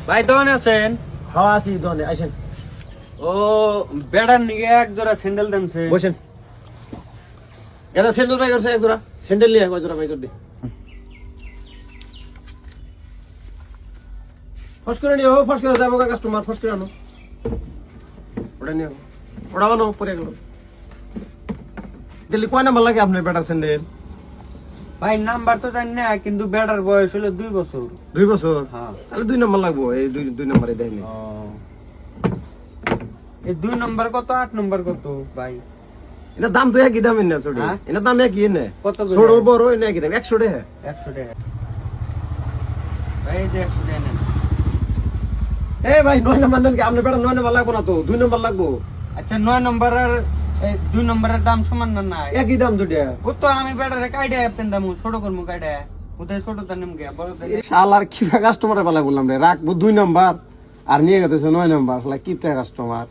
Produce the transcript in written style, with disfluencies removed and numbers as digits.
ভাই দোকানে আছেন? হ্যাঁ আছি দোকানে আসেন ও বেড়ার নিকে এক জোড়া স্যান্ডেল দেনছে। বসেন এটা স্যান্ডেল বাই করছে এক জোড়া স্যান্ডেল নিয়ে কয় জোড়া বাই কর দি ফস করে নিও ফস করে যাবো কাস্টমার ফস করে আনো ওটা নিও ওটা বানো পরে গেল দিল্লি কয় নাম্বার লাগে আপনার বেটার স্যান্ডেল ভাই নাম্বার তো জানি না, কিন্তু বেড়ার বয়স হলো 2 বছর। 2 বছর হ্যাঁ। তাহলে 2 নাম্বার লাগবো এই দুই নাম্বারে দেখেন এই 2 নম্বর কত, 8 নম্বর কত ভাই? এটা দাম তো একই দাম না ছোট হ্যাঁ? এটা দাম একই না কত করে? ছোট বড় এনে একই দাম 100 টাকা 100 টাকা। ভাই এই যে 100 টাকা নেন। এ ভাই 9 নাম্বার নেন কি আপনার বেটা 9 নাম্বার লাগবো না তো 2 নাম্বার লাগবো আচ্ছা 9 নম্বর আর 2 নম্বরের দাম সমান না? না একই দাম দুটা ও তো আমি বেড়ারে কাইডা আপেন দাম ছোট করমু কাইডা ওদের ছোট দাম নেম গে বড় দাম। শালার কি কাস্টমারের বেলা বললাম রে রাখবো 2 নাম্বার আর নিয়ে গেছে 9 নাম্বার শালা কি কাস্টমার